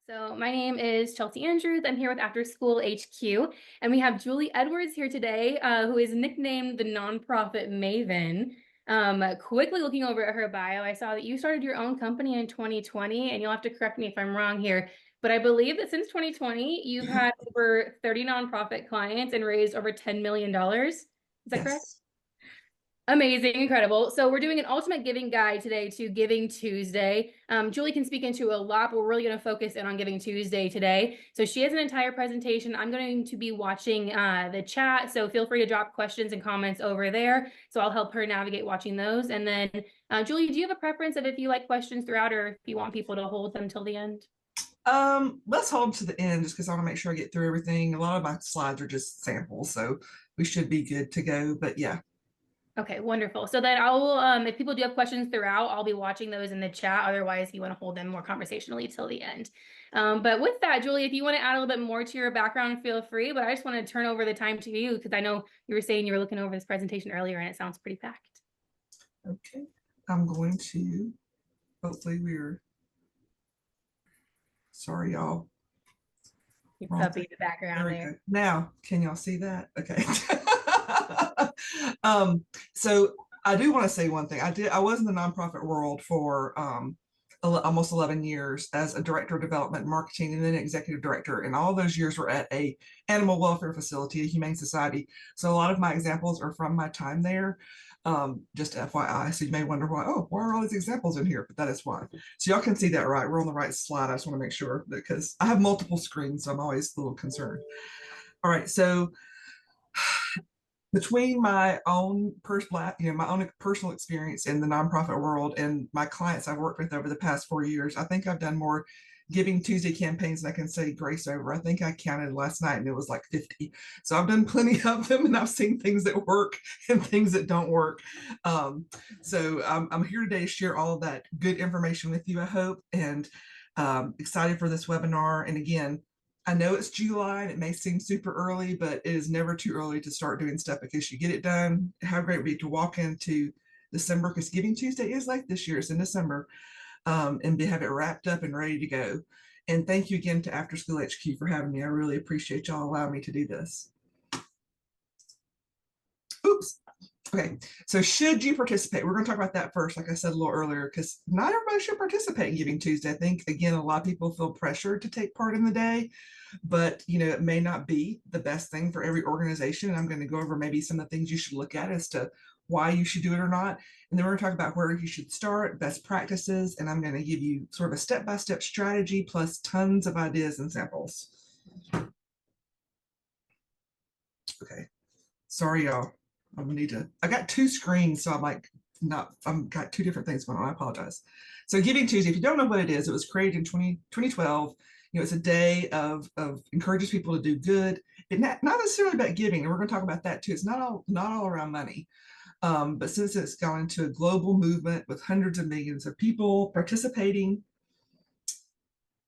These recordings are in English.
So my name is Chelsea Andrews. I'm here with After School HQ, and we have Julie Edwards here today, who is nicknamed the Nonprofit Maven. Quickly looking over at her bio, I saw that you started your own company in 2020, and you'll have to correct me if I'm wrong here, but I believe that since 2020, you've had over 30 nonprofit clients and raised over $10 million. Is that correct? Yes. Amazing, incredible. So we're doing an ultimate giving guide today to Giving Tuesday. Julie can speak into a lot, but we're really going to focus in on Giving Tuesday today. So she has an entire presentation. I'm going to be watching the chat, so feel free to drop questions and comments over there. So I'll help her navigate watching those. And then, Julie, do you have a preference of if you like questions throughout or if you want people to hold them till the end? Let's hold to the end just because I want to make sure I get through everything. A lot of my slides are just samples, so we should be good to go. But yeah. Okay, wonderful. So then I'll, if people do have questions throughout, I'll be watching those in the chat. Otherwise, you want to hold them more conversationally till the end. But with that, Julie, if you want to add a little bit more to your background, feel free. But I just want to turn over the time to you because I know you were saying you were looking over this presentation earlier and it sounds pretty packed. Okay. I'm going to, hopefully sorry, y'all. Your Wrong puppy thing. in the background There we there. go. Now, can y'all see that? Okay. um, so I do want to say one thing. I was in the nonprofit world for almost 11 years as a director of development and marketing and then executive director. And all those years were at a animal welfare facility, a humane society. So a lot of my examples are from my time there. Just FYI. So you may wonder why are all these examples in here? But that is why. So y'all can see that, right? We're on the right slide. I just want to make sure because I have multiple screens, so I'm always a little concerned. All right, so between my own my own personal experience in the nonprofit world and my clients I've worked with over the past 4 years, I think I've done more Giving Tuesday campaigns than I can say grace over. I think I counted last night and it was like 50. So I've done plenty of them and I've seen things that work and things that don't work. So I'm here today to share all of that good information with you, I hope, and excited for this webinar. And again, I know it's July and it may seem super early, but it is never too early to start doing stuff because you get it done. How great would it be to walk into December, because Giving Tuesday is like this year, it's in December, and have it wrapped up and ready to go. And thank you again to After School HQ for having me. I really appreciate y'all allowing me to do this. Oops. Okay, so should you participate? We're going to talk about that first, like I said a little earlier, because not everybody should participate in Giving Tuesday. I think, again, a lot of people feel pressured to take part in the day, but it may not be the best thing for every organization. And I'm going to go over maybe some of the things you should look at as to why you should do it or not. And then we're going to talk about where you should start, best practices, and I'm going to give you sort of a step-by-step strategy plus tons of ideas and samples. Okay, sorry, y'all. I got two screens, so I've got two different things going on. I apologize. So Giving Tuesday, if you don't know what it is, it was created in 2012. It's a day of encourages people to do good. It's not necessarily about giving, and we're going to talk about that too. It's not all around money. But since it's gone into a global movement with hundreds of millions of people participating,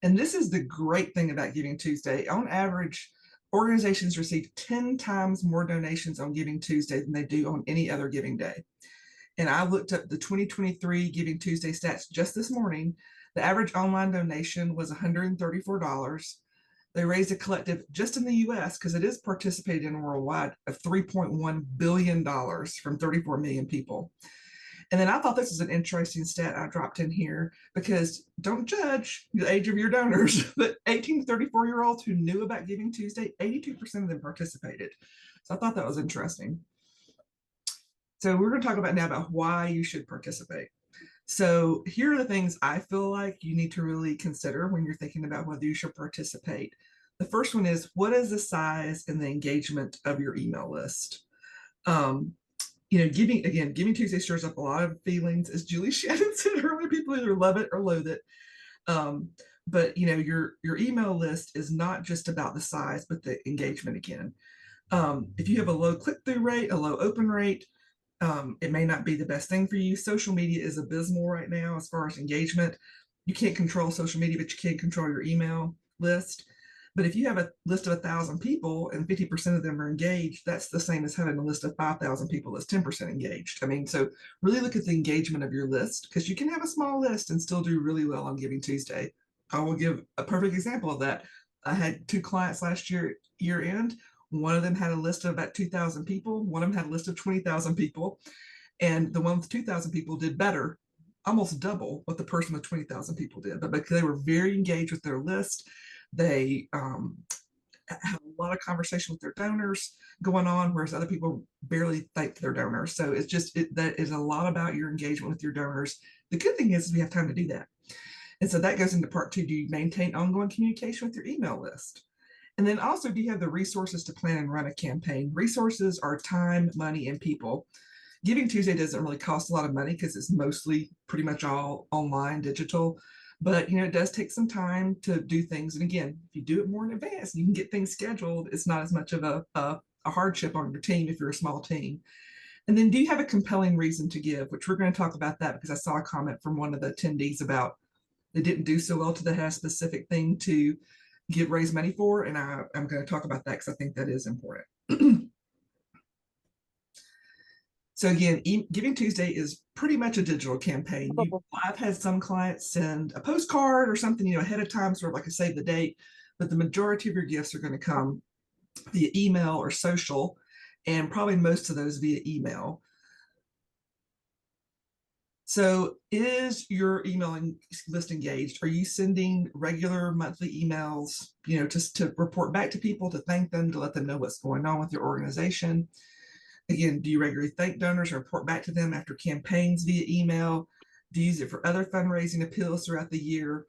and this is the great thing about Giving Tuesday, on average, organizations receive 10 times more donations on Giving Tuesday than they do on any other giving day. And I looked up the 2023 Giving Tuesday stats just this morning. The average online donation was $134. They raised a collective just in the US, because it is participated in worldwide, of $3.1 billion from 34 million people. And then I thought this is an interesting stat I dropped in here, because don't judge the age of your donors, but 18 to 34-year-olds who knew about Giving Tuesday, 82% of them participated. So I thought that was interesting. So we're going to talk about now about why you should participate. So here are the things I feel like you need to really consider when you're thinking about whether you should participate. The first one is, what is the size and the engagement of your email list? Giving Tuesday stirs up a lot of feelings, as Julie Shannon said earlier. People either love it or loathe it. But your email list is not just about the size, but the engagement again. If you have a low click-through rate, a low open rate, it may not be the best thing for you. Social media is abysmal right now as far as engagement. You can't control social media, but you can control your email list. But if you have a list of 1,000 people and 50% of them are engaged, that's the same as having a list of 5,000 people that's 10% engaged. I mean, so really look at the engagement of your list, because you can have a small list and still do really well on Giving Tuesday. I will give a perfect example of that. I had two clients last year end. One of them had a list of about 2,000 people. One of them had a list of 20,000 people. And the one with 2,000 people did better, almost double what the person with 20,000 people did. But because they were very engaged with their list, they have a lot of conversation with their donors going on, whereas other people barely thank their donors. So it's just, that is a lot about your engagement with your donors. The good thing is we have time to do that. And so that goes into part two. Do you maintain ongoing communication with your email list? And then also, do you have the resources to plan and run a campaign? Resources are time, money, and people. Giving Tuesday doesn't really cost a lot of money because it's mostly pretty much all online, digital. But it does take some time to do things. And again, if you do it more in advance, you can get things scheduled. It's not as much of a hardship on your team if you're a small team. And then, do you have a compelling reason to give? Which we're going to talk about that because I saw a comment from one of the attendees about they didn't do so well to they had a specific thing to raise money for. And I'm going to talk about that because I think that is important. So again, Giving Tuesday is pretty much a digital campaign. I've had some clients send a postcard or something, ahead of time, sort of like a save the date, but the majority of your gifts are going to come via email or social, and probably most of those via email. So is your email list engaged? Are you sending regular monthly emails, just to report back to people, to thank them, to let them know what's going on with your organization? Again, do you regularly thank donors or report back to them after campaigns via email? Do you use it for other fundraising appeals throughout the year?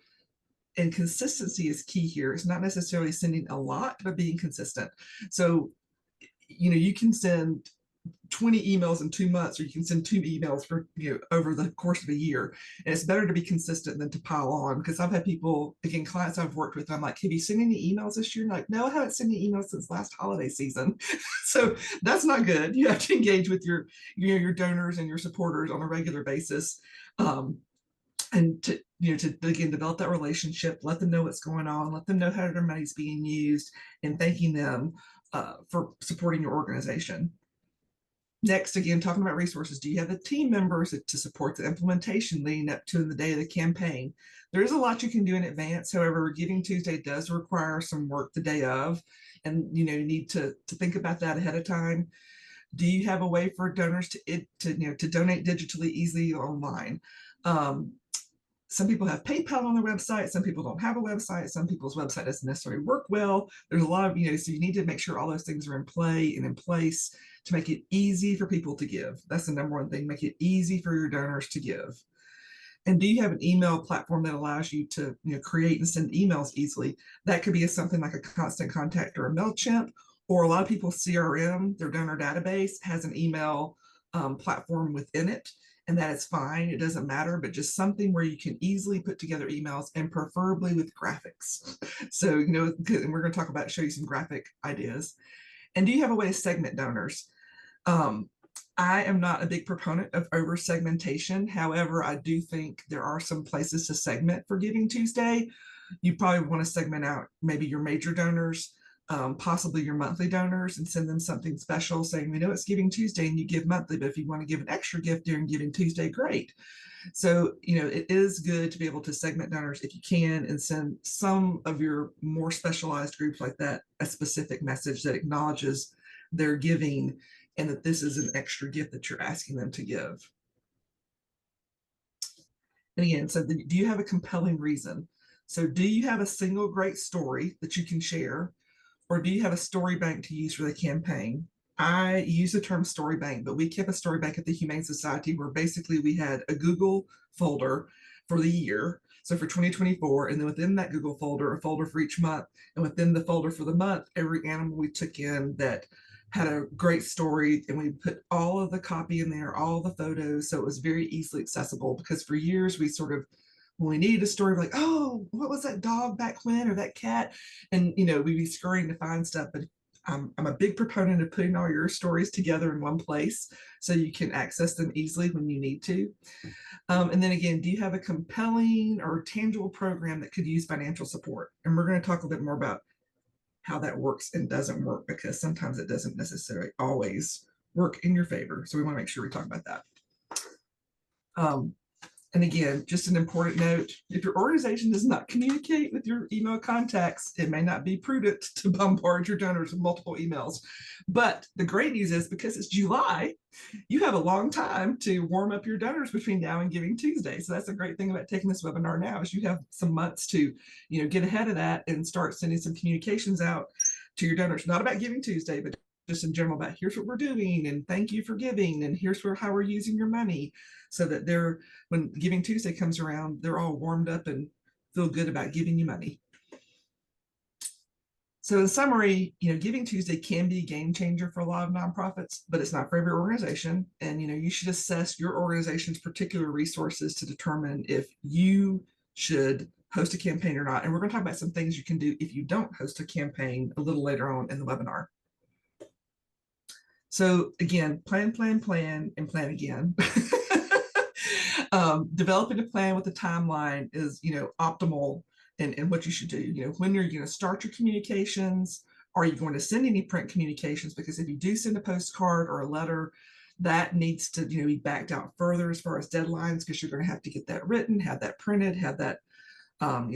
And consistency is key here. It's not necessarily sending a lot, but being consistent. So, you can send 20 emails in 2 months, or you can send 2 emails for over the course of a year. And it's better to be consistent than to pile on, because I've had people, again, clients I've worked with, I'm like, have you sent any emails this year? And like, no, I haven't sent any emails since last holiday season. So that's not good. You have to engage with your donors and your supporters on a regular basis. And to again develop that relationship, let them know what's going on, let them know how their money's being used, and thanking them for supporting your organization. Next, again, talking about resources, do you have the team members to support the implementation leading up to the day of the campaign? There is a lot you can do in advance. However, Giving Tuesday does require some work the day of, and you need to think about that ahead of time. Do you have a way for donors to donate digitally easily online? Some people have PayPal on their website. Some people don't have a website. Some people's website doesn't necessarily work well. There's a lot of, so you need to make sure all those things are in play and in place to make it easy for people to give. That's the number one thing, make it easy for your donors to give. And do you have an email platform that allows you to create and send emails easily? That could be something like a Constant Contact or a MailChimp, or a lot of people's CRM, their donor database, has an email platform within it. And that is fine. It doesn't matter, but just something where you can easily put together emails, and preferably with graphics. So, and we're going to show you some graphic ideas. And do you have a way to segment donors? I am not a big proponent of over segmentation. However, I do think there are some places to segment for Giving Tuesday. You probably want to segment out maybe your major donors, possibly your monthly donors, and send them something special saying, we know it's Giving Tuesday and you give monthly, but if you want to give an extra gift during Giving Tuesday, great. So, it is good to be able to segment donors if you can, and send some of your more specialized groups like that a specific message that acknowledges their giving and that this is an extra gift that you're asking them to give. And again, so do you have a compelling reason? So do you have a single great story that you can share? Or do you have a story bank to use for the campaign? I use the term story bank, but we kept a story bank at the Humane Society where basically we had a Google folder for the year. So for 2024, and then within that Google folder, a folder for each month. And within the folder for the month, every animal we took in that had a great story, and we put all of the copy in there, all the photos. So it was very easily accessible, because for years we sort of, when we needed a story, we're like, oh, what was that dog back when, or that cat? And, we'd be scurrying to find stuff. But I'm a big proponent of putting all your stories together in one place so you can access them easily when you need to. And then again, do you have a compelling or tangible program that could use financial support? And we're going to talk a bit more about how that works and doesn't work, because sometimes it doesn't necessarily always work in your favor. So we want to make sure we talk about that. And again, just an important note, if your organization does not communicate with your email contacts, it may not be prudent to bombard your donors with multiple emails. But the great news is because it's July, you have a long time to warm up your donors between now and Giving Tuesday. So that's a great thing about taking this webinar now is you have some months to, get ahead of that and start sending some communications out to your donors, not about Giving Tuesday, but just in general about here's what we're doing and thank you for giving and here's how we're using your money, so that when Giving Tuesday comes around, they're all warmed up and feel good about giving you money. So in summary, Giving Tuesday can be a game changer for a lot of nonprofits, but it's not for every organization. And you should assess your organization's particular resources to determine if you should host a campaign or not. And we're going to talk about some things you can do if you don't host a campaign a little later on in the webinar. So again, plan, and plan again. Developing a plan with a timeline is, optimal and what you should do. When are you going to start your communications? Are you going to send any print communications? Because if you do send a postcard or a letter, that needs to be backed out further as far as deadlines, because you're going to have to get that written, have that printed, have that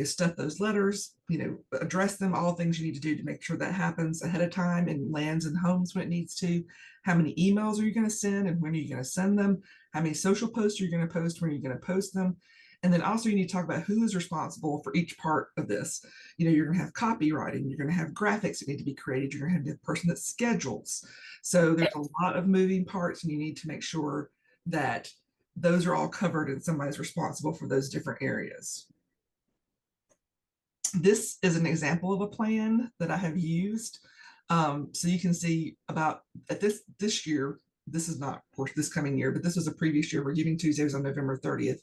stuff those letters, address them, all things you need to do to make sure that happens ahead of time and lands in homes when it needs to. How many emails are you going to send and when are you going to send them? How many social posts are you going to post? When are you going to post them? And then also you need to talk about who is responsible for each part of this. You're going to have copywriting, you're going to have graphics that need to be created, you're going to have the person that schedules. So there's a lot of moving parts and you need to make sure that those are all covered and somebody's responsible for those different areas. This is an example of a plan that I have used. So you can see about at this year, this is not, of course, this coming year, but this was a previous year where Giving Tuesday was on November 30th.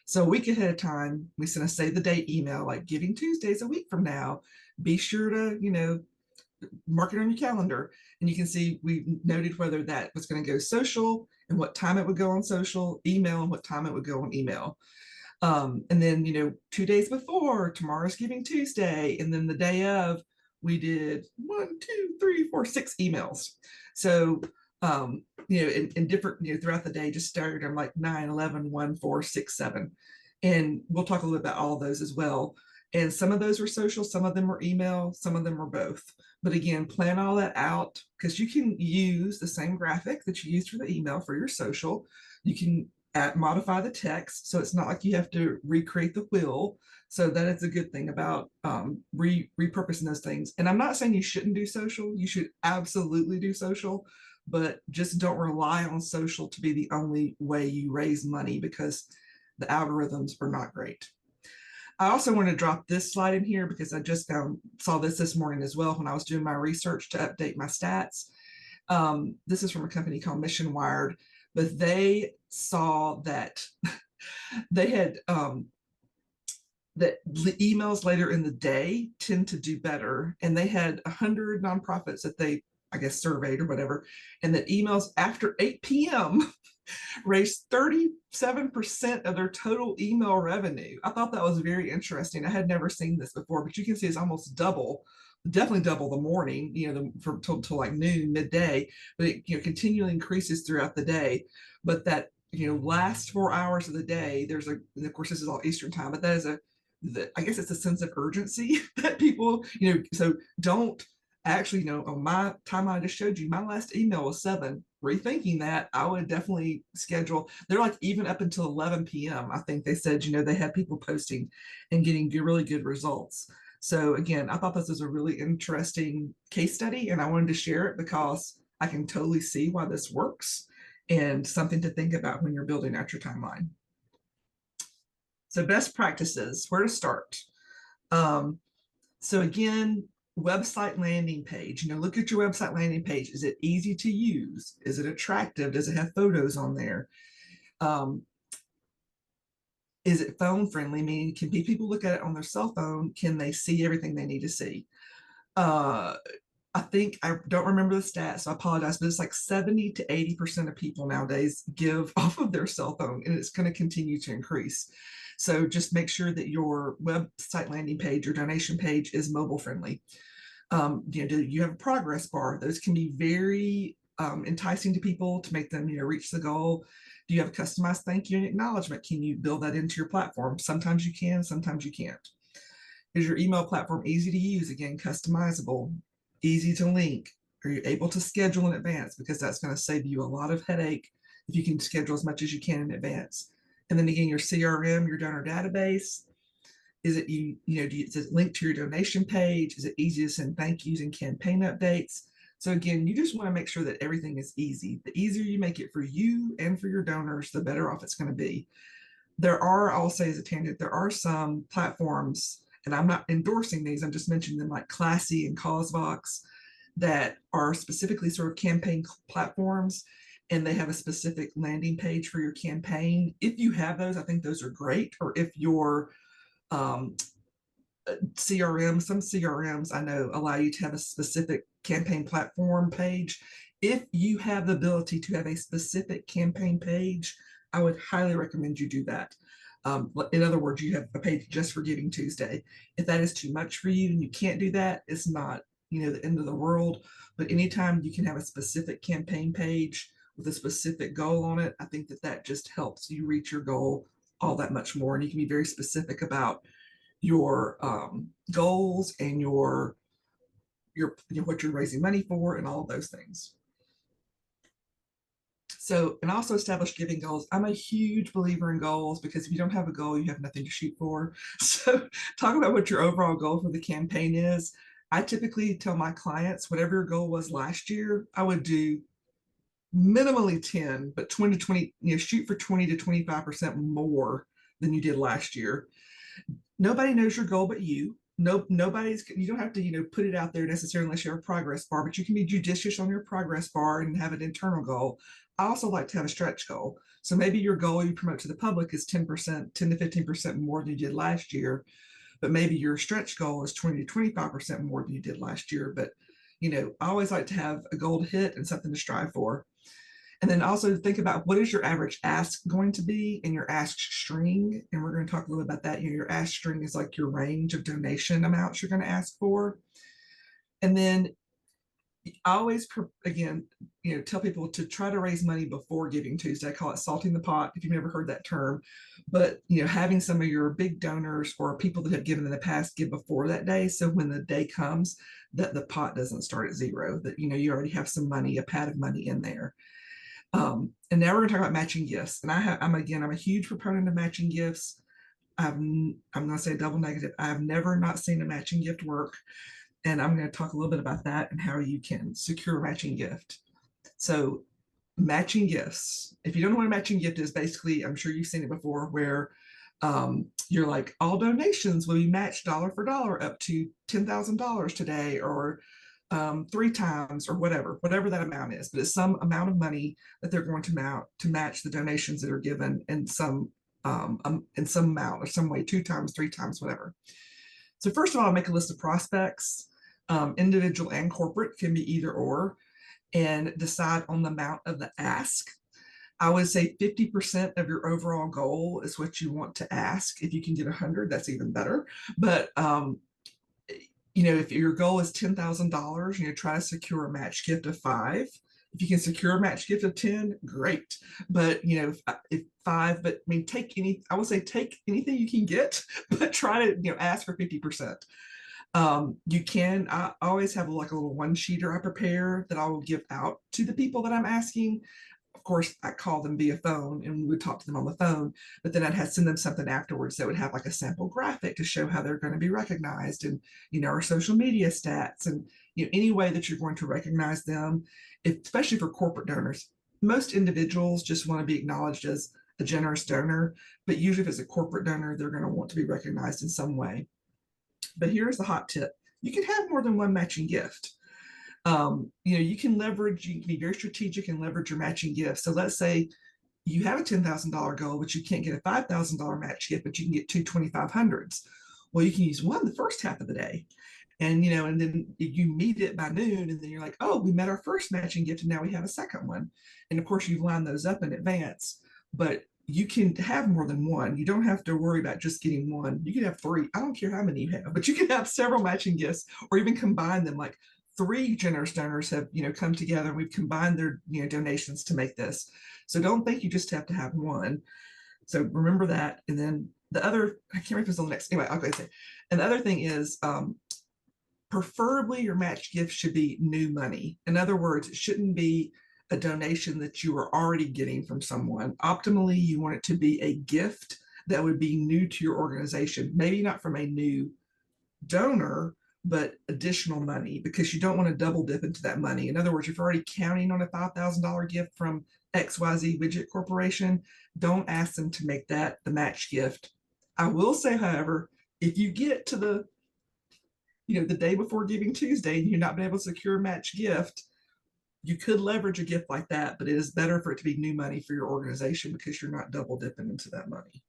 So a week ahead of time, we sent a save the date email like Giving Tuesday is a week from now. Be sure to, mark it on your calendar. And you can see we noted whether that was going to go social and what time it would go on social, email, and what time it would go on email. And then, 2 days before, tomorrow's Giving Tuesday. And then the day of, we did 1, 2, 3, 4, 6 emails. So, in different, throughout the day, just started on like 9, 11, 1, 4, 6, 7. And we'll talk a little bit about all of those as well. And some of those were social, some of them were email, some of them were both. But again, plan all that out because you can use the same graphic that you used for the email for your social. You can modify the text, so it's not like you have to recreate the wheel. So that is a good thing about repurposing those things. And I'm not saying you shouldn't do social. You should absolutely do social, but just don't rely on social to be the only way you raise money because the algorithms are not great. I also want to drop this slide in here because I just saw this morning as well when I was doing my research to update my stats. This is from a company called Mission Wired, but they saw that they had that emails later in the day tend to do better. And they had 100 nonprofits that they, I guess, surveyed or whatever, and that emails after 8 p.m. raised 37% of their total email revenue. I thought that was very interesting. I had never seen this before, but you can see it's almost double, definitely double the morning, from till like noon, midday, but it continually increases throughout the day. But that, last 4 hours of the day, and of course this is all Eastern time, but that is I guess it's a sense of urgency that people, so don't actually, on my time I just showed you, my last email was 7. Rethinking that, I would definitely schedule. They're like even up until 11 p.m. I think they said, they had people posting and getting really good results. So again, I thought this was a really interesting case study and I wanted to share it because I can totally see why this works and something to think about when you're building out your timeline. So best practices, where to start? So again, website landing page, look at your website landing page. Is it easy to use? Is it attractive? Does it have photos on there? Is it phone friendly? Meaning, can people look at it on their cell phone? Can they see everything they need to see? I think, I don't remember the stats, so I apologize, but it's like 70 to 80% of people nowadays give off of their cell phone, and it's going to continue to increase. So just make sure that your website landing page or donation page is mobile friendly. Do you have a progress bar? Those can be very enticing to people to make them, reach the goal. Do you have a customized thank you and acknowledgement? Can you build that into your platform? Sometimes you can, sometimes you can't. Is your email platform easy to use? Again, customizable, easy to link. Are you able to schedule in advance? Because that's going to save you a lot of headache if you can schedule as much as you can in advance. And then again, your CRM, your donor database. Is it is it linked to your donation page? Is it easy to send thank yous and campaign updates? So again, you just want to make sure that everything is easy. The easier you make it for you and for your donors, the better off it's going to be. I'll say as a tangent, there are some platforms, and I'm not endorsing these, I'm just mentioning them, like Classy and CauseVox, that are specifically sort of campaign platforms, and they have a specific landing page for your campaign. If you have those, I think those are great. Or if your um, some CRMs I know allow you to have a specific campaign platform page. If you have the ability to have a specific campaign page, I would highly recommend you do that. In other words, you have a page just for Giving Tuesday. If that is too much for you and you can't do that, it's not, the end of the world. But anytime you can have a specific campaign page with a specific goal on it, I think that just helps you reach your goal all that much more. And you can be very specific about your goals and your what you're raising money for and all of those things. So, and also establish giving goals. I'm a huge believer in goals, because if you don't have a goal, you have nothing to shoot for. So talk about what your overall goal for the campaign is. I typically tell my clients, whatever your goal was last year, I would do minimally 10, but 20 to 20, shoot for 20 to 25% more than you did last year. Nobody knows your goal but you. No, you don't have to, put it out there necessarily unless you have a progress bar, but you can be judicious on your progress bar and have an internal goal. I also like to have a stretch goal. So maybe your goal you promote to the public is 10%, 10 to 15% more than you did last year, but maybe your stretch goal is 20 to 25% more than you did last year. But, I always like to have a goal to hit and something to strive for. And then also think about, what is your average ask going to be and your ask string. And we're going to talk a little about that. Your ask string is like your range of donation amounts you're going to ask for. And then I always, again, tell people to try to raise money before Giving Tuesday. I call it salting the pot, if you've never heard that term. But, having some of your big donors or people that have given in the past give before that day. So when the day comes, that the pot doesn't start at zero, that, you already have some money, a pad of money in there. And now we're going to talk about matching gifts. And I'm a huge proponent of matching gifts. I'm going to say double negative. I have never not seen a matching gift work. And I'm going to talk a little bit about that and how you can secure a matching gift. So matching gifts, if you don't know what a matching gift is, basically, I'm sure you've seen it before, where you're like, all donations will be matched dollar for dollar up to $10,000 today, or 3 times, or whatever that amount is. But it's some amount of money that they're going to match the donations that are given in some amount or some way, 2 times, 3 times, whatever. So first of all, I'll make a list of prospects, individual and corporate, can be either or, and decide on the amount of the ask. I would say 50% of your overall goal is what you want to ask. If you can get 100, that's even better. But if your goal is $10,000, try to secure a match gift of 5. If you can secure a match gift of 10, great. But if 5, but I would say take anything you can get, but try to ask for 50%. I always have like a little one sheeter I prepare that I will give out to the people that I'm asking. Of course, I call them via phone and we would talk to them on the phone, but then I'd have to send them something afterwards that would have like a sample graphic to show how they're going to be recognized, and our social media stats, and any way that you're going to recognize them, especially for corporate donors. Most individuals just want to be acknowledged as a generous donor, but usually if it's a corporate donor, they're going to want to be recognized in some way. But here's the hot tip: you can have more than one matching gift. You can be very strategic and leverage your matching gift. So let's say you have a $10,000 goal, but you can't get a $5,000 match gift, but you can get 2 2,500s. Well, you can use one the first half of the day. And, and then you meet it by noon, and then you're like, oh, we met our first matching gift, and now we have a second one. And of course, you line those up in advance, but you can have more than one. You don't have to worry about just getting one. You can have 3. I don't care how many you have, but you can have several matching gifts, or even combine them, like three generous donors have, come together and we've combined their, donations to make this. So don't think you just have to have one. So remember that. And then the other, I can't remember if it's on the next, anyway, I'll go ahead and say. And the other thing is, preferably your match gift should be new money. In other words, it shouldn't be a donation that you are already getting from someone. Optimally, you want it to be a gift that would be new to your organization, maybe not from a new donor, but additional money, because you don't want to double dip into that money. In other words, if you're already counting on a $5,000 gift from XYZ Widget Corporation, don't ask them to make that the match gift. I will say, however, if you get to the day before Giving Tuesday and you're not been able to secure a match gift, you could leverage a gift like that, but it is better for it to be new money for your organization because you're not double dipping into that money.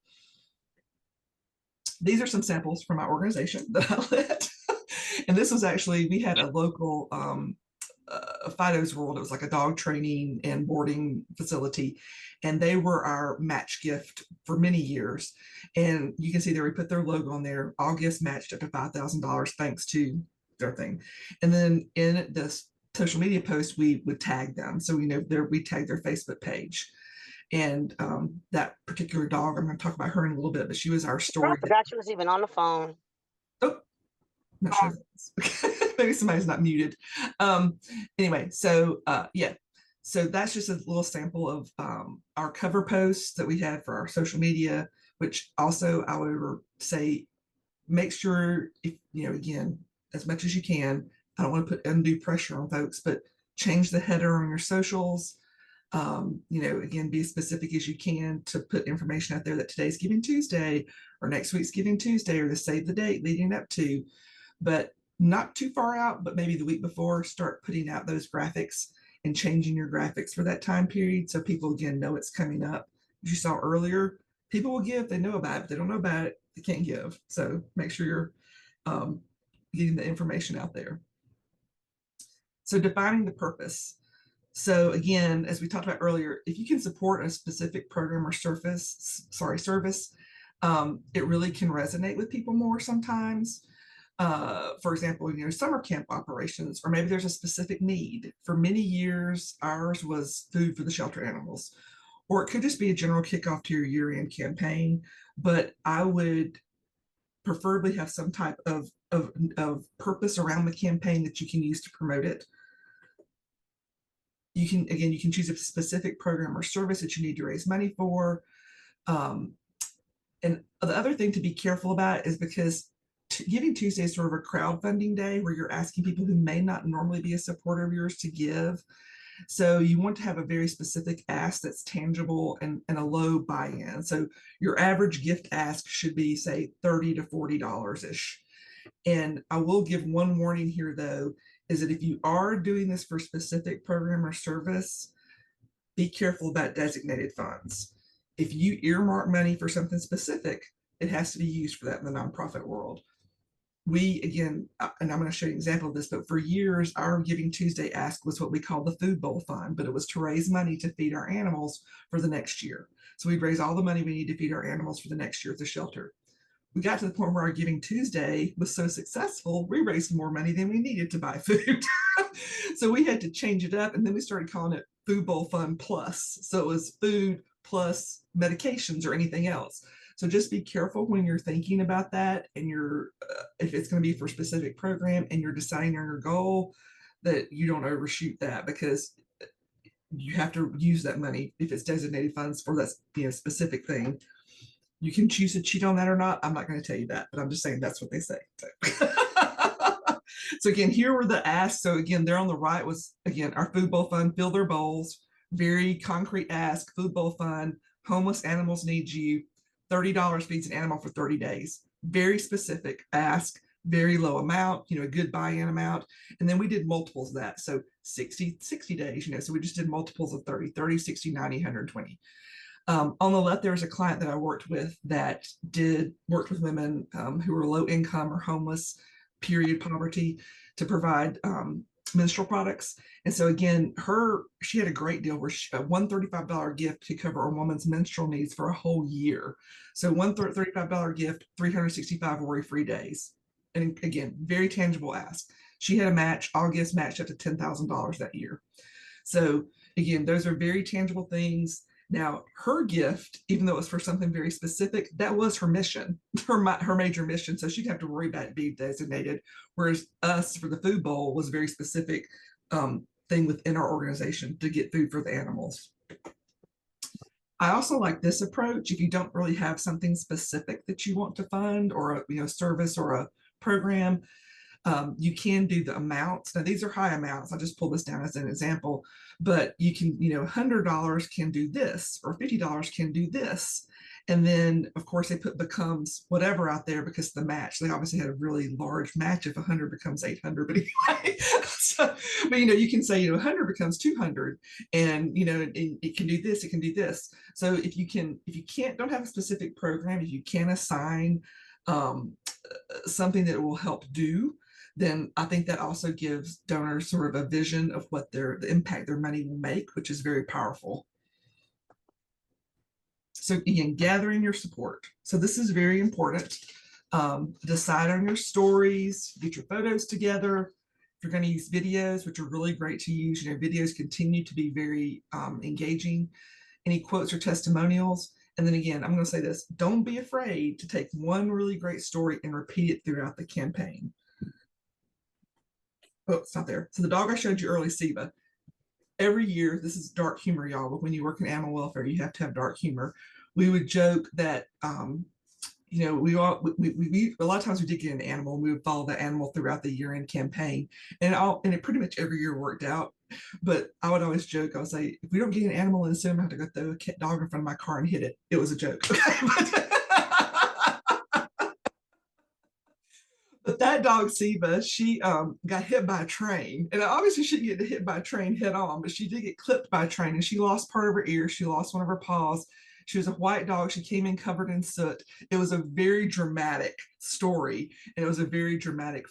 These are some samples from my organization that I led. And this was actually, we had a local Fido's World. It was like a dog training and boarding facility. And they were our match gift for many years. And you can see there, we put their logo on there. All gifts matched up to $5,000 thanks to their thing. And then in this social media post, we would tag them. So we tagged their Facebook page. And that particular dog, I'm going to talk about her in a little bit, but she was our story. I forgot she was even on the phone. Oh, not sure. Maybe somebody's not muted. Anyway, so yeah, so that's just a little sample of our cover posts that we had for our social media, which also I would say, make sure, if again, as much as you can, I don't want to put undue pressure on folks, but change the header on your socials. Again, be as specific as you can to put information out there that today's Giving Tuesday or next week's Giving Tuesday, or to save the date leading up to, but not too far out, but maybe the week before, start putting out those graphics and changing your graphics for that time period. So people, again, know it's coming up. As you saw earlier, people will give, they know about it, but they don't know about it, they can't give. So make sure you're getting the information out there. So defining the purpose. So again, as we talked about earlier, if you can support a specific program or service, it really can resonate with people more sometimes. For example, summer camp operations, or maybe there's a specific need. For many years, ours was food for the shelter animals, or it could just be a general kickoff to your year-end campaign. But I would preferably have some type of purpose around the campaign that you can use to promote it. You can choose a specific program or service that you need to raise money for. And the other thing to be careful about is because Giving Tuesday is sort of a crowdfunding day where you're asking people who may not normally be a supporter of yours to give. So you want to have a very specific ask that's tangible and a low buy-in. So your average gift ask should be, say, $30 to $40-ish. And I will give one warning here, though, is that if you are doing this for a specific program or service, be careful about designated funds. If you earmark money for something specific, it has to be used for that in the nonprofit world. We, again, and I'm going to show you an example of this, but for years, our Giving Tuesday ask was what we call the Food Bowl Fund, but it was to raise money to feed our animals for the next year. So we'd raise all the money we need to feed our animals for the next year at the shelter. We got to the point where our Giving Tuesday was so successful, we raised more money than we needed to buy food. So we had to change it up, and then we started calling it Food Bowl Fund Plus. So it was food plus medications or anything else. So just be careful when you're thinking about that, and if it's going to be for a specific program and you're deciding on your goal, that you don't overshoot that, because you have to use that money if it's designated funds for that specific thing. You can choose to cheat on that or not. I'm not going to tell you that, but I'm just saying that's what they say. So again, here were the asks. So again, there on the right was, again, our Food Bowl Fund, fill their bowls, very concrete ask, Food Bowl Fund, homeless animals need you, $30 feeds an animal for 30 days. Very specific ask, very low amount, a good buy-in amount. And then we did multiples of that. So 60 days, so we just did multiples of 30, 60, 90, 120. On the left, there was a client that I worked with that worked with women who were low income or homeless, period poverty, to provide menstrual products. And so again, she had a great deal where a $135 gift to cover a woman's menstrual needs for a whole year. So $135 gift, 365 worry-free days. and again, very tangible ask. She had a match, August matched up to $10,000 that year. So again, those are very tangible things. Now, her gift, even though it was for something very specific, that was her mission, her major mission. So she'd have to worry about it being designated. Whereas us for the food bowl was a very specific thing within our organization to get food for the animals. I also like this approach. If you don't really have something specific that you want to fund, or a service or a program, you can do the amounts. Now these are high amounts. I just pulled this down as an example, but you can, $100 can do this, or $50 can do this. And then of course they put becomes whatever out there because the match, they obviously had a really large match if 100 becomes 800, but anyway, but you can say, 100 becomes 200, and it can do this, it can do this. So if you don't have a specific program, if you can assign something that will help do, then I think that also gives donors sort of a vision of what the impact their money will make, which is very powerful. So again, gathering your support. So this is very important. Decide on your stories, get your photos together. If you're going to use videos, which are really great to use, videos continue to be very engaging. Any quotes or testimonials. And then again, I'm going to say this, don't be afraid to take one really great story and repeat it throughout the campaign. Oh, it's not there. So the dog I showed you early, Siva, every year, this is dark humor, y'all, but when you work in animal welfare, you have to have dark humor. We would joke that, we a lot of times we did get an animal and we would follow the animal throughout the year-end campaign, and it pretty much every year worked out. But I would always joke, I would say, if we don't get an animal in soon, I have to go throw a dog in front of my car and hit it. It was a joke. Okay? But that dog, Siva, she got hit by a train. And obviously she didn't get hit by a train head on, but she did get clipped by a train, and she lost part of her ear. She lost one of her paws. She was a white dog. She came in covered in soot. It was a very dramatic story. And it was a very dramatic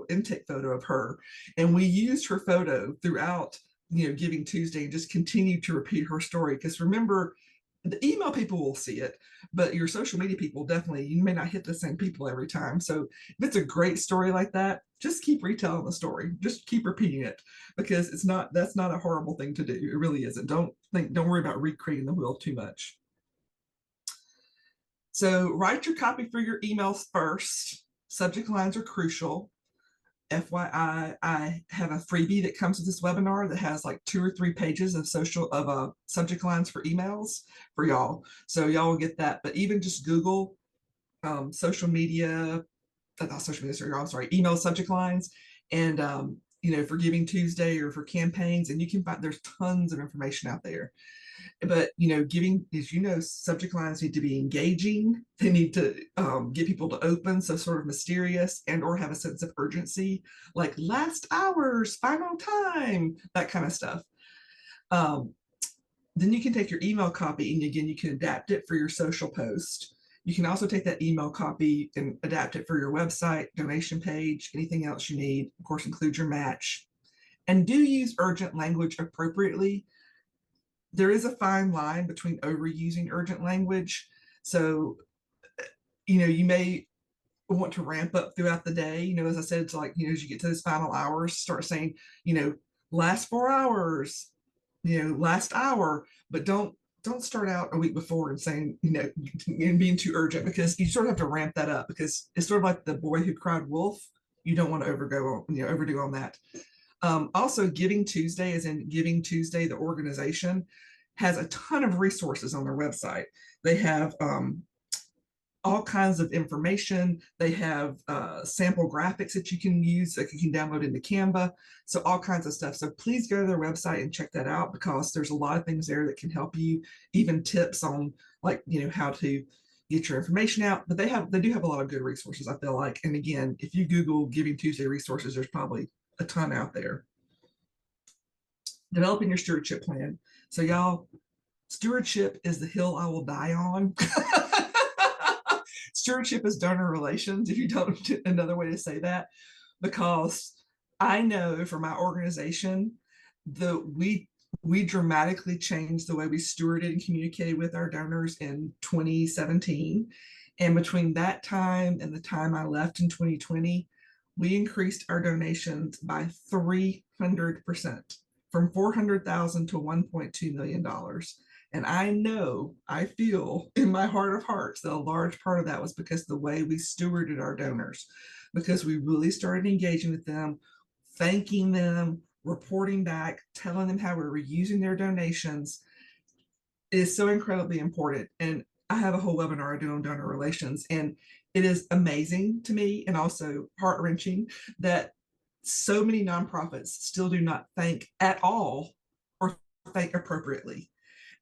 intake photo of her. And we used her photo throughout, Giving Tuesday, and just continued to repeat her story. Because remember, the email people will see it, but your social media people definitely, you may not hit the same people every time. So if it's a great story like that, just keep retelling the story. Just keep repeating it, because that's not a horrible thing to do. It really isn't. Don't worry about recreating the wheel too much. So write your copy for your emails first. Subject lines are crucial. FYI, I have a freebie that comes with this webinar that has like 2 or 3 pages of subject lines for emails for y'all. So y'all will get that. But even just Google social media, not social media, sorry, I'm sorry, email subject lines, and for Giving Tuesday or for campaigns, and you can find there's tons of information out there. But giving, as subject lines need to be engaging. They need to get people to open, so sort of mysterious, and or have a sense of urgency, like last hours, final time, that kind of stuff. Then you can take your email copy, and again, you can adapt it for your social post. You can also take that email copy and adapt it for your website, donation page, anything else you need. Of course, include your match. And do use urgent language appropriately. There is a fine line between overusing urgent language. So, you may want to ramp up throughout the day. As I said, it's like, as you get to those final hours, start saying, last 4 hours, last hour, but don't start out a week before and saying, and being too urgent, because you sort of have to ramp that up, because it's sort of like the boy who cried wolf. You don't want to overdo on that. Also, Giving Tuesday, as in Giving Tuesday, the organization has a ton of resources on their website. They have all kinds of information. They have sample graphics that you can use, that you can download into Canva. So all kinds of stuff. So please go to their website and check that out, because there's a lot of things there that can help you, even tips on how to get your information out. But they do have a lot of good resources, I feel like. And again, if you Google Giving Tuesday resources, there's probably a ton out there. Developing your stewardship plan. So y'all, stewardship is the hill I will die on. Stewardship is donor relations, if you don't, another way to say that, because I know for my organization that we dramatically changed the way we stewarded and communicated with our donors in 2017. And between that time and the time I left in 2020, we increased our donations by 300%, from 400,000 to $1.2 million. And I know, I feel in my heart of hearts that a large part of that was because of the way we stewarded our donors, because we really started engaging with them, thanking them, reporting back, telling them how we were using their donations. It is so incredibly important. And I have a whole webinar I do on donor relations, and it is amazing to me and also heart-wrenching that so many nonprofits still do not thank at all or thank appropriately.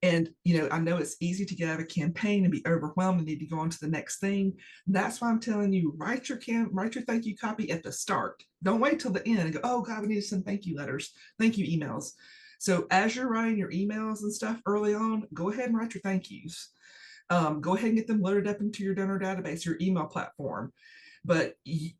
And I know it's easy to get out of a campaign and be overwhelmed and need to go on to the next thing. That's why I'm telling you, write your thank you copy at the start. Don't wait till the end and go, oh God, we need to send thank you letters, thank you emails. So as you're writing your emails and stuff early on, go ahead and write your thank yous. Go ahead and get them loaded up into your donor database, your email platform. But you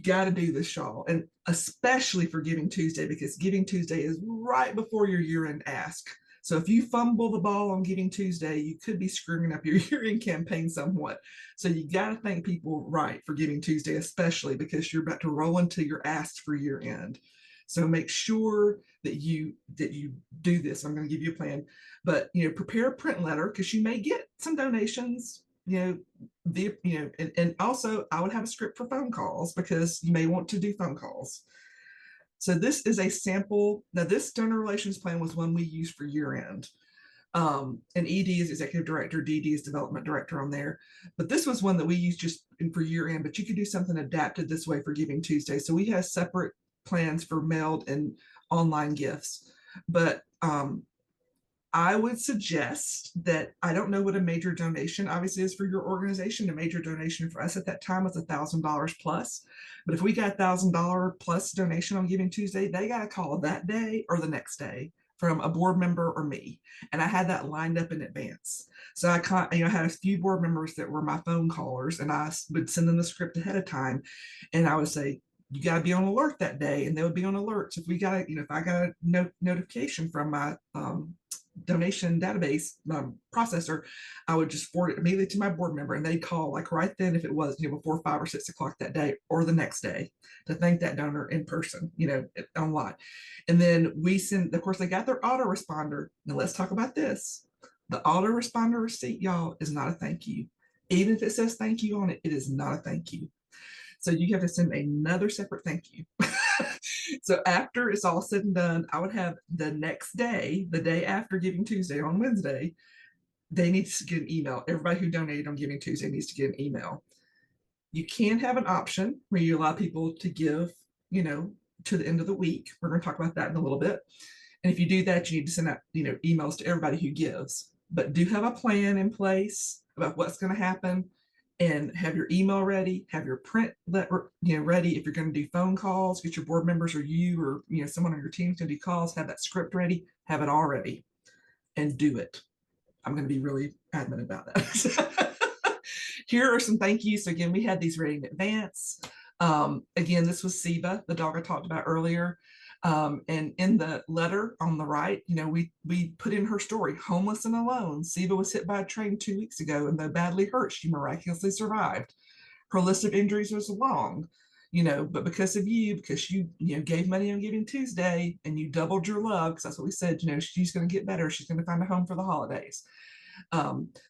got to do this, y'all, and especially for Giving Tuesday, because Giving Tuesday is right before your year-end ask. So if you fumble the ball on Giving Tuesday, you could be screwing up your year-end campaign somewhat. So you got to thank people right for Giving Tuesday, especially because you're about to roll into your asks for year-end. So make sure that you do this. I'm going to give you a plan, but prepare a print letter, because you may get some donations. And also I would have a script for phone calls, because you may want to do phone calls. So this is a sample. Now this donor relations plan was one we used for year end. And ED is executive director, DD is development director on there. But this was one that we used just for year end, but you could do something adapted this way for Giving Tuesday. So we have separate plans for mailed and online gifts. But I would suggest that, I don't know what a major donation obviously is for your organization. A major donation for us at that time was $1,000 plus. But if we got $1,000 plus donation on Giving Tuesday, they got a call that day or the next day from a board member or me. And I had that lined up in advance. So I had a few board members that were my phone callers, and I would send them the script ahead of time. And I would say, you got to be on alert that day, and they would be on alert. So if we got, if I got a notification from my donation database processor, I would just forward it immediately to my board member, and they'd call like right then if it was before 5 or 6 o'clock that day or the next day to thank that donor in person, online. And then we send, of course, they got their autoresponder. Now let's talk about this. The autoresponder receipt, y'all, is not a thank you. Even if it says thank you on it, it is not a thank you. So you have to send another separate thank you. So after it's all said and done, I would have the next day, the day after Giving Tuesday on Wednesday, they need to get an email. Everybody who donated on Giving Tuesday needs to get an email. You can have an option where you allow people to give, to the end of the week. We're going to talk about that in a little bit. And if you do that, you need to send out, emails to everybody who gives. But do have a plan in place about what's going to happen, and have your email ready, have your print ready. If you're going to do phone calls, get your board members or you or someone on your team to do calls, have that script ready, have it all ready, and do it. I'm going to be really adamant about that. Here are some thank yous. So again, we had these ready in advance. Again, this was Siva, the dog I talked about earlier. And in the letter on the right, we put in her story, homeless and alone. Siva was hit by a train 2 weeks ago, and though badly hurt, she miraculously survived. Her list of injuries was long, but because of you, because you gave money on Giving Tuesday and you doubled your love, because that's what we said, she's going to get better. She's going to find a home for the holidays.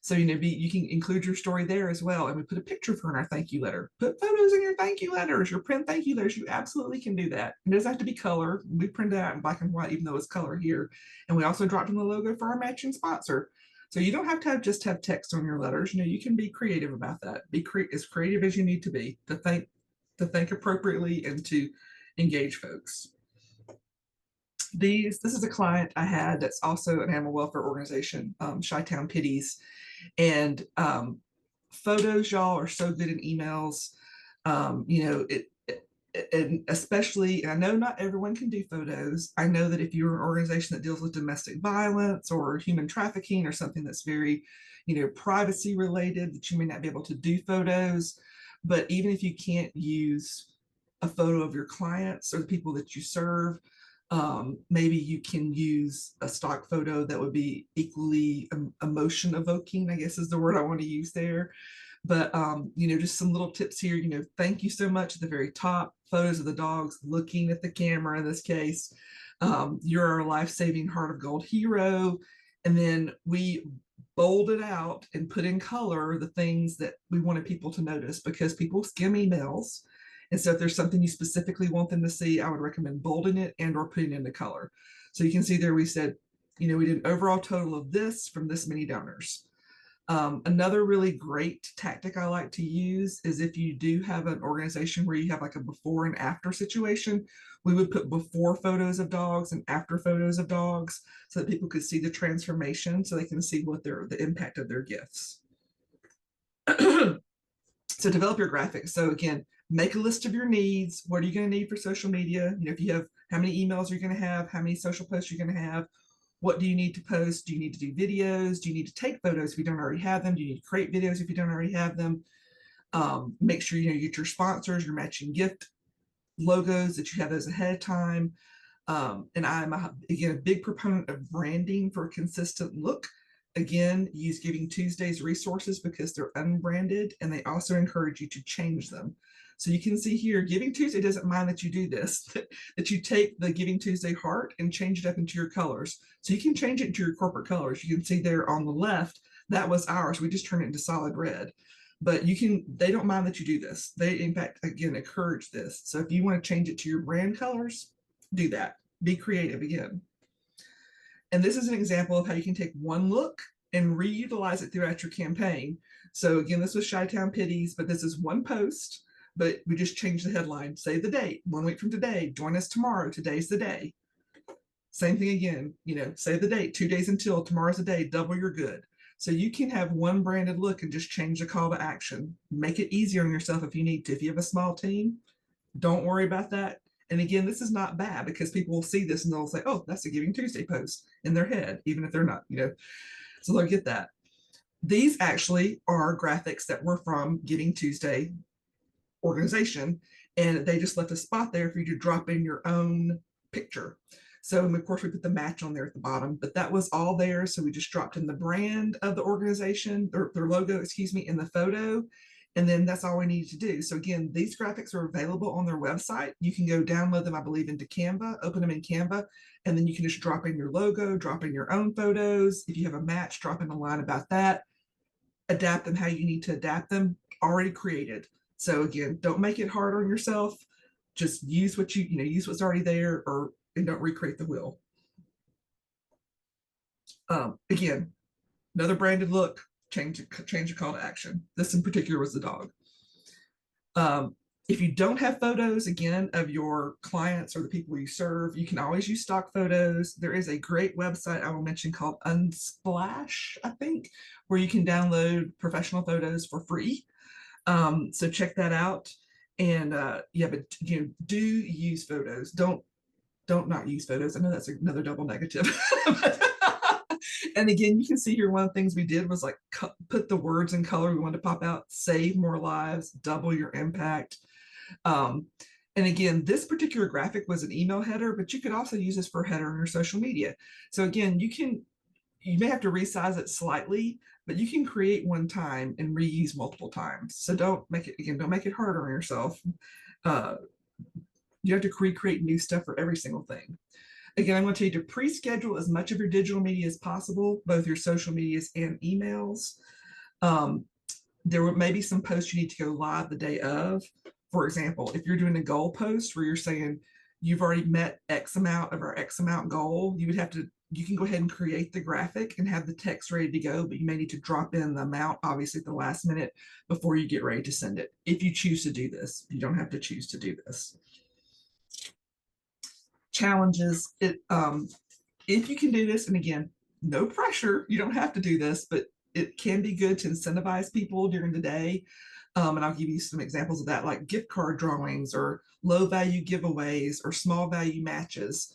So you can include your story there as well, and we put a picture of her in our thank you letter. Put photos in your thank you letters, your print thank you letters. You absolutely can do that. It doesn't have to be color. We printed it out in black and white, even though it's color here. And we also dropped in the logo for our matching sponsor. So you don't have to just have text on your letters. You can be creative about that. Be as creative as you need to be to think appropriately and to engage folks. This is a client I had that's also an animal welfare organization, Chi-Town Pitties. And photos, y'all, are so good in emails. And especially, and I know not everyone can do photos. I know that if you're an organization that deals with domestic violence or human trafficking or something that's very, privacy related, that you may not be able to do photos. But even if you can't use a photo of your clients or the people that you serve, maybe you can use a stock photo that would be equally emotion evoking, I guess is the word I want to use there. But just some little tips here, thank you so much at the very top, photos of the dogs looking at the camera in this case. You're our life-saving heart of gold hero. And then we bolded out and put in color the things that we wanted people to notice, because people skim emails. And so if there's something you specifically want them to see, I would recommend bolding it and or putting it into color. So you can see there we said, we did an overall total of this from this many donors. Another really great tactic I like to use is if you do have an organization where you have like a before and after situation, we would put before photos of dogs and after photos of dogs so that people could see the transformation, so they can see what the impact of their gifts. So develop your graphics. So again, make a list of your needs. What are you going to need for social media? If you have, how many emails are you going to have? How many social posts you're going to have? What do you need to post? Do you need to do videos? Do you need to take photos if you don't already have them? Do you need to create videos if you don't already have them? Make sure you get your sponsors, your matching gift logos, that you have those ahead of time. And I'm, again, a big proponent of branding for a consistent look. Again, use Giving Tuesday's resources because they're unbranded, and they also encourage you to change them. So you can see here, Giving Tuesday doesn't mind that you do this, that you take the Giving Tuesday heart and change it up into your colors. So you can change it into your corporate colors. You can see there on the left, that was ours. We just turned it into solid red. But they don't mind that you do this. They, in fact, again, encourage this. So if you want to change it to your brand colors, do that. Be creative again. And this is an example of how you can take one look and reutilize it throughout your campaign. So again, this was Chi-Town Pitties, but this is one post, but we just changed the headline. Save the date, 1 week from today, join us tomorrow, today's the day. Same thing again, save the date, 2 days until, tomorrow's the day, double your good. So you can have one branded look and just change the call to action. Make it easier on yourself if you need to. If you have a small team, don't worry about that. And again, this is not bad, because people will see this and they'll say, oh, that's a Giving Tuesday post in their head, even if they're not, so they'll get that. These actually are graphics that were from Giving Tuesday organization, and they just left a spot there for you to drop in your own picture. So of course we put the match on there at the bottom, but that was all there. So we just dropped in the brand of the organization, or their logo, excuse me, in the photo. And then that's all we needed to do. So again, these graphics are available on their website. You can go download them, I believe, into Canva, open them in Canva, and then you can just drop in your logo, drop in your own photos. If you have a match, drop in a line about that. Adapt them how you need to adapt them, already created. So again, don't make it hard on yourself. Just use what use what's already there, and don't recreate the wheel. Again, another branded look, change the call to action. This in particular was the dog. If you don't have photos, again, of your clients or the people you serve, you can always use stock photos. There is a great website I will mention called Unsplash, I think, where you can download professional photos for free. So check that out. And yeah, but do use photos. Don't not use photos. I know that's another double negative. And again, you can see here, one of the things we did was like put the words in color we wanted to pop out: save more lives, double your impact. And again, this particular graphic was an email header, but you could also use this for a header in your social media. So again, you may have to resize it slightly, but you can create one time and reuse multiple times. So don't make it harder on yourself. You have to recreate new stuff for every single thing. Again, I'm going to tell you to pre-schedule as much of your digital media as possible, both your social medias and emails. There may be some posts you need to go live the day of. For example, if you're doing a goal post where you're saying you've already met X amount of our X amount goal, you can go ahead and create the graphic and have the text ready to go, but you may need to drop in the amount, obviously, at the last minute before you get ready to send it. If you choose to do this, you don't have to choose to do this. Challenges, if you can do this, and again, no pressure, you don't have to do this, but it can be good to incentivize people during the day. And I'll give you some examples of that, like gift card drawings or low value giveaways or small value matches.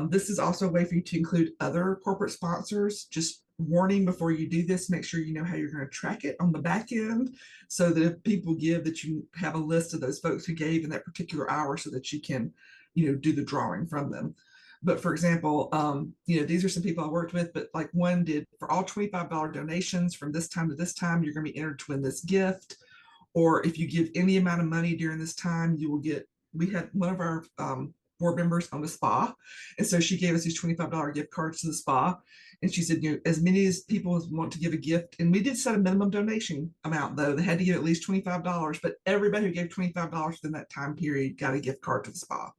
This is also a way for you to include other corporate sponsors. Just warning before you do this, make sure you know how you're going to track it on the back end, so that if people give, that you have a list of those folks who gave in that particular hour, so that you can do the drawing from them. But for example, these are some people I worked with, but like one did for all $25 donations from this time to this time, you're going to be entered to win this gift. Or if you give any amount of money during this time, you will get, we had one of our board members on the spa. And so she gave us these $25 gift cards to the spa. And she said, as many as people as want to give a gift. And we did set a minimum donation amount though. They had to give at least $25, but everybody who gave $25 within that time period got a gift card to the spa.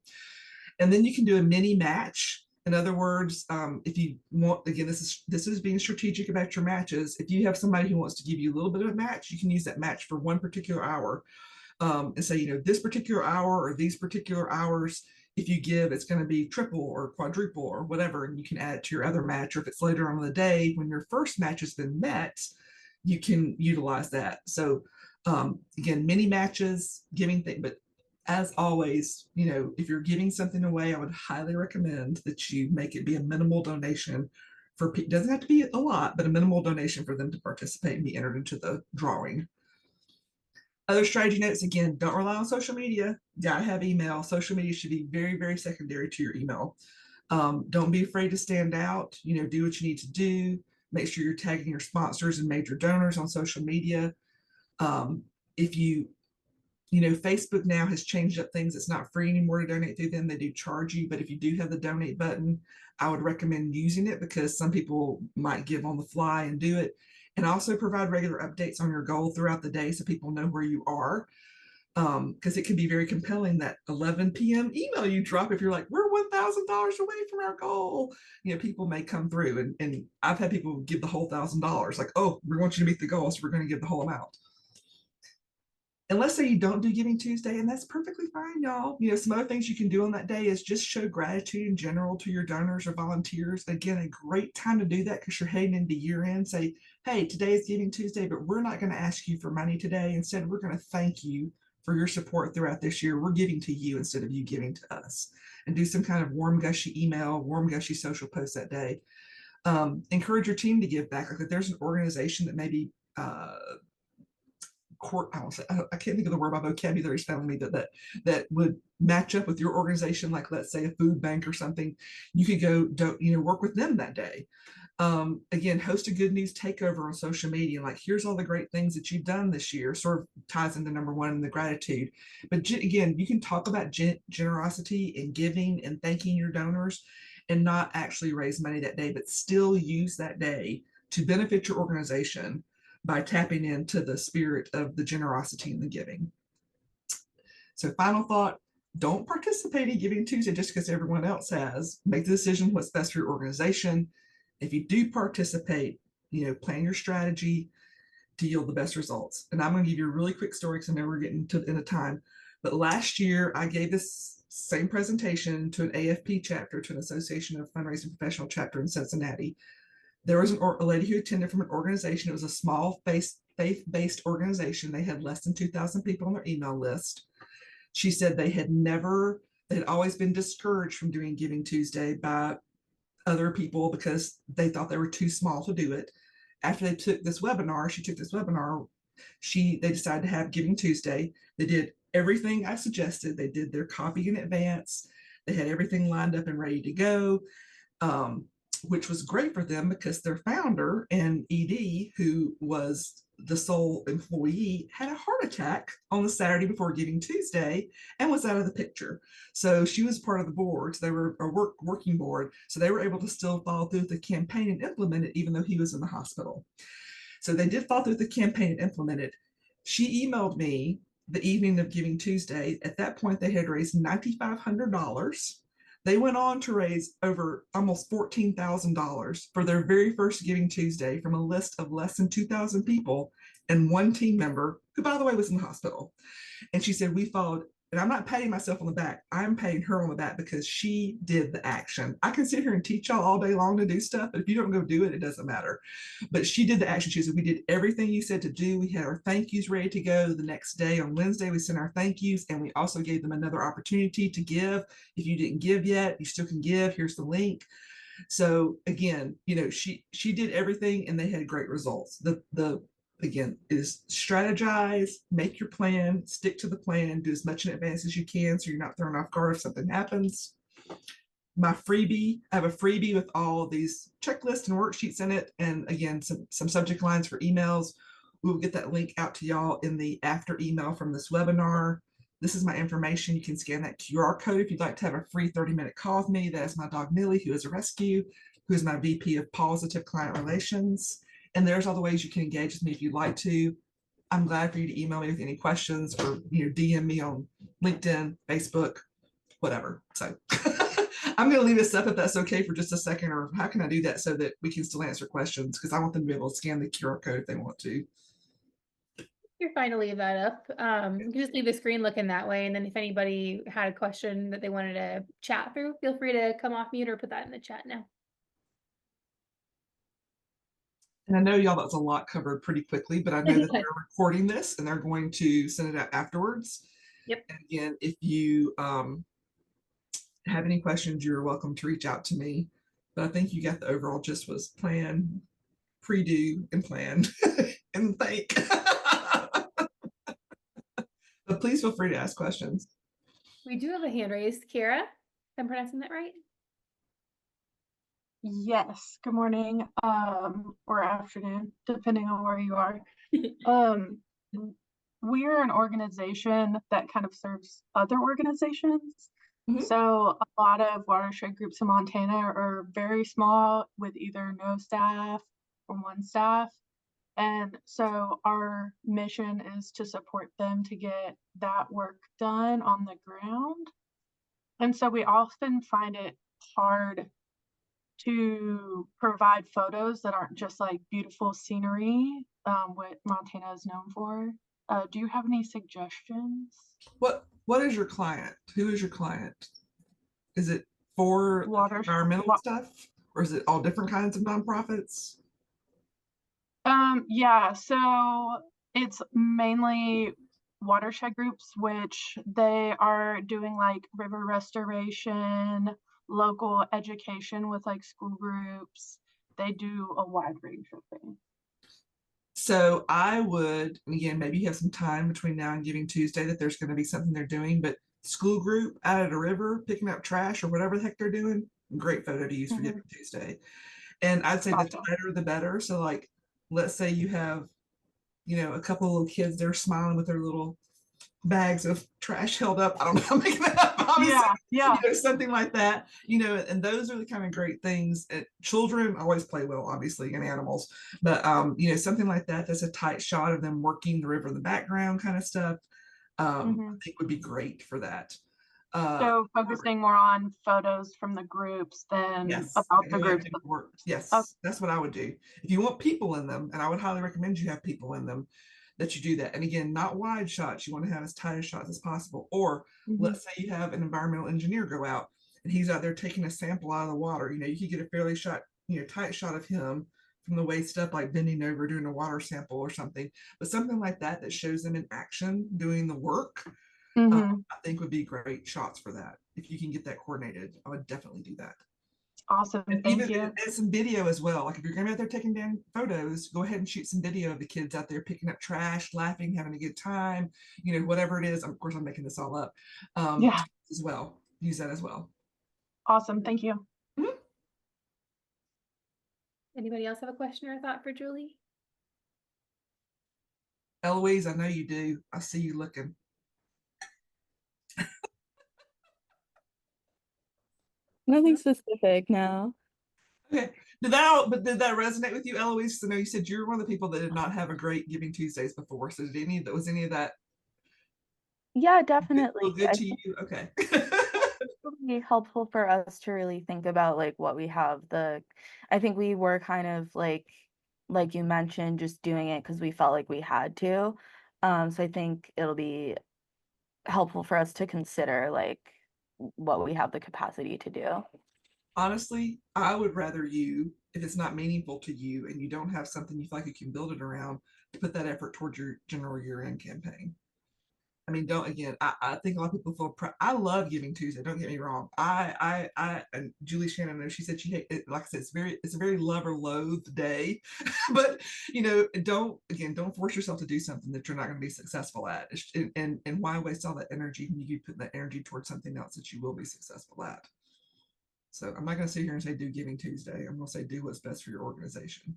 And then you can do a mini match. In other words, if you want, again, this is being strategic about your matches. If you have somebody who wants to give you a little bit of a match, you can use that match for one particular hour, and say, this particular hour or these particular hours, if you give, it's going to be triple or quadruple or whatever, and you can add it to your other match. Or if it's later on in the day when your first match has been met, you can utilize that. So again, mini matches, giving things, but as always, if you're giving something away, I would highly recommend that you make it be a minimal donation for people. Doesn't have to be a lot, but a minimal donation for them to participate and be entered into the drawing. Other strategy notes, again, don't rely on social media. Gotta have email. Social media should be very, very secondary to your email. Don't be afraid to stand out. Do what you need to do. Make sure you're tagging your sponsors and major donors on social media. If Facebook now has changed up things. It's not free anymore to donate through them. They do charge you, but if you do have the donate button, I would recommend using it because some people might give on the fly and do it. And also provide regular updates on your goal throughout the day so people know where you are. Because it can be very compelling that 11 p.m. email you drop if you're like, we're $1,000 away from our goal. People may come through, and I've had people give the whole $1,000, like, oh, we want you to meet the goal, so we're going to give the whole amount. And let's say you don't do Giving Tuesday, and that's perfectly fine, y'all. Some other things you can do on that day is just show gratitude in general to your donors or volunteers. Again, a great time to do that because you're heading into year end. Say, hey, today is Giving Tuesday, but we're not going to ask you for money today. Instead, we're going to thank you for your support throughout this year. We're giving to you instead of you giving to us. And do some kind of warm, gushy email, warm, gushy social post that day. Encourage your team to give back. Like if there's an organization that maybe I can't think of the word, my vocabulary is failing me, that would match up with your organization, like let's say a food bank or something. You could go work with them that day. Again, host a good news takeover on social media, like here's all the great things that you've done this year. Sort of ties into number one in the gratitude. But again, you can talk about generosity and giving and thanking your donors and not actually raise money that day, but still use that day to benefit your organization by tapping into the spirit of the generosity and the giving. So final thought, don't participate in Giving Tuesday just because everyone else has. Make the decision what's best for your organization. If you do participate, plan your strategy to yield the best results. And I'm going to give you a really quick story because I know we're getting to the end of time. But last year, I gave this same presentation to an AFP chapter, to an Association of Fundraising Professional chapter in Cincinnati. There was a lady who attended from an organization. It was a small faith-based organization. They had less than 2,000 people on their email list. She said they had always been discouraged from doing Giving Tuesday by other people because they thought they were too small to do it. After they took this webinar, they decided to have Giving Tuesday. They did everything I suggested. They did their copy in advance. They had everything lined up and ready to go. Which was great for them because their founder and ED, who was the sole employee, had a heart attack on the Saturday before Giving Tuesday and was out of the picture. So she was part of the board. So they were a working board. So they were able to still follow through with the campaign and implement it, even though he was in the hospital. So they did follow through with the campaign and implement it. She emailed me the evening of Giving Tuesday. At that point, they had raised $9,500. They went on to raise over almost $14,000 for their very first Giving Tuesday from a list of less than 2,000 people and one team member, who, by the way, was in the hospital. And she said, we followed, and I'm not patting myself on the back. I'm patting her on the back because she did the action. I can sit here and teach y'all all day long to do stuff, but if you don't go do it, it doesn't matter. But she did the action. She said, we did everything you said to do. We had our thank yous ready to go. The next day on Wednesday, we sent our thank yous, and we also gave them another opportunity to give. If you didn't give yet, you still can give. Here's the link. So again, she did everything and they had great results. Again, is strategize, make your plan, stick to the plan, do as much in advance as you can so you're not thrown off guard if something happens. my freebie. I have a freebie with all these checklists and worksheets in it. And again, some subject lines for emails. We will get that link out to y'all in the after email from this webinar. This is my information. You can scan that QR code if you'd like to have a free 30-minute call with me. That is my dog, Millie, who is a rescue, who is my VP of Positive Client Relations. And there's all the ways you can engage with me if you'd like to. I'm glad for you to email me with any questions or DM me on LinkedIn, Facebook, whatever. So I'm going to leave this up if that's okay for just a second, or how can I do that so that we can still answer questions? Because I want them to be able to scan the QR code if they want to. You're fine to leave that up. You can just leave the screen looking that way. And then if anybody had a question that they wanted to chat through, feel free to come off mute or put that in the chat now. And I know y'all, that's a lot covered pretty quickly, but I know that they're recording this and they're going to send it out afterwards. Yep. And again, if you have any questions, you're welcome to reach out to me. But I think you got the overall gist was plan, pre-do, and plan, and think. But please feel free to ask questions. We do have a hand raised. Kira, if I'm pronouncing that right? Yes, good morning, or afternoon, depending on where you are. We are an organization that kind of serves other organizations. Mhm. So a lot of watershed groups in Montana are very small with either no staff or one staff. And so our mission is to support them to get that work done on the ground. And so we often find it hard to provide photos that aren't just like beautiful scenery, what Montana is known for. Do you have any suggestions? What is your client? Who is your client? Is it for environmental stuff, or is it all different kinds of nonprofits? Yeah, so it's mainly watershed groups, which they are doing like river restoration, local education with like school groups. They do a wide range of things. So I would, and again, maybe you have some time between now and Giving Tuesday that there's going to be something they're doing, but school group out at a river, picking up trash or whatever the heck they're doing, great photo to use for Giving Tuesday. And I'd say the tighter, the better. So like, let's say you have, a couple of little kids, they're smiling with their little bags of trash held up. I don't know, I'm making that up, obviously. Yeah. Something like that, and those are the kind of great things. Children always play well, obviously, and animals, but something like that, that's a tight shot of them working the river in the background kind of stuff. I think would be great for that. So focusing more on photos from the groups than about the groups. Yes, that's what I would do. If you want people in them, and I would highly recommend you have people in them, that you do that. And again, not wide shots. You want to have as tight a shots as possible. Or let's say you have an environmental engineer go out and he's out there taking a sample out of the water. You could get a fairly tight shot of him from the waist up, like bending over doing a water sample or something. But something like that that shows them in action doing the work, I think would be great shots for that. If you can get that coordinated, I would definitely do that. Awesome. Thank you. And some video as well. Like if you're going to be out there taking down photos, go ahead and shoot some video of the kids out there picking up trash, laughing, having a good time, whatever it is. Of course, I'm making this all up. As well. Use that as well. Awesome. Thank you. Anybody else have a question or a thought for Julie? Eloise, I know you do. I see you looking. Nothing specific, no. Okay. Did that resonate with you, Eloise? I know you said you're one of the people that did not have a great Giving Tuesdays before. So was any of that? Yeah, definitely. Good to you? Okay. It's really helpful for us to really think about like what we have. I think we were kind of like you mentioned, just doing it because we felt like we had to. So I think it'll be helpful for us to consider like what we have the capacity to do. Honestly, I would rather you, if it's not meaningful to you and you don't have something you feel like you can build it around, to put that effort towards your general year-end campaign. I mean, I think a lot of people feel I love Giving Tuesday. Don't get me wrong. And Julie Shannon, I know she said she hates it. Like I said, it's a very love or loathe day, but don't force yourself to do something that you're not going to be successful at. And why waste all that energy when you could put that energy towards something else that you will be successful at? So I'm not going to sit here and say do Giving Tuesday. I'm going to say do what's best for your organization.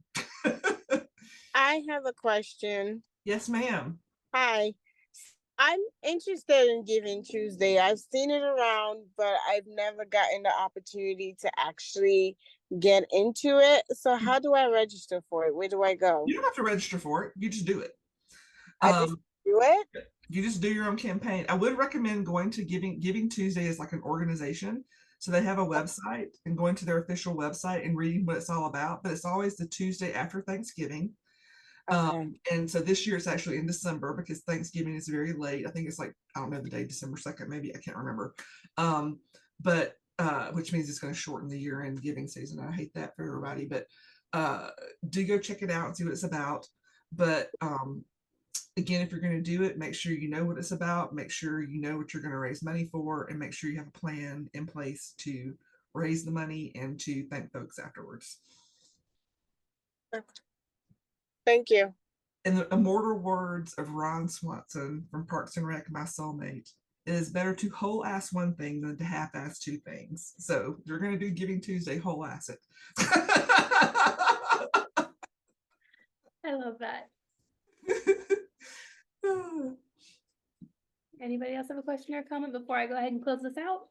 I have a question. Yes, ma'am. Hi. I'm interested in Giving Tuesday. I've seen it around, but I've never gotten the opportunity to actually get into it. So how do I register for it? Where do I go? You don't have to register for it. You just do it. I just do it? You just do your own campaign. I would recommend going to Giving Tuesday as like an organization. So they have a website, and going to their official website and reading what it's all about. But it's always the Tuesday after Thanksgiving. Okay. And so this year it's actually in December because Thanksgiving is very late. I think it's like, I don't know the date, December 2nd, maybe, I can't remember. But which means it's going to shorten the year-end giving season. I hate that for everybody, but do go check it out and see what it's about. But again, if you're going to do it, make sure you know what it's about, make sure you know what you're going to raise money for, and make sure you have a plan in place to raise the money and to thank folks afterwards. Thank you. In the immortal words of Ron Swanson from Parks and Rec, my soulmate, it is better to whole ass one thing than to half ass two things. So if you're going to do Giving Tuesday, whole ass it. I love that. Anybody else have a question or comment before I go ahead and close this out?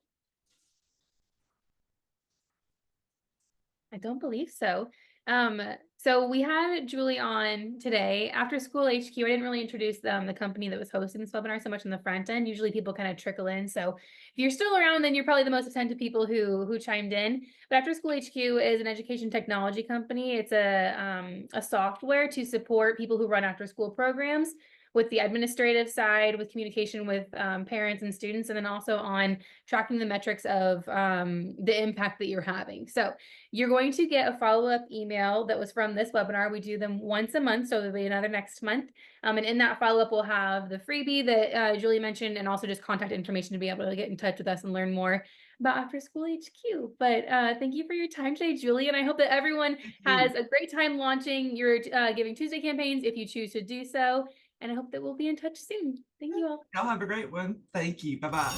I don't believe so. So we had Julie on today. After School HQ, I didn't really introduce the company that was hosting this webinar so much on the front end. Usually people kind of trickle in. So if you're still around, then you're probably the most attentive people who chimed in. But After School HQ is an education technology company. It's a software to support people who run after school programs with the administrative side, with communication with parents and students, and then also on tracking the metrics of the impact that you're having. So you're going to get a follow-up email that was from this webinar. We do them once a month, so there'll be another next month. And in that follow-up, we'll have the freebie that Julie mentioned, and also just contact information to be able to get in touch with us and learn more about After School HQ. But thank you for your time today, Julie, and I hope that everyone has a great time launching your Giving Tuesday campaigns if you choose to do so. And I hope that we'll be in touch soon. Thank you all. Y'all have a great one. Thank you. Bye-bye.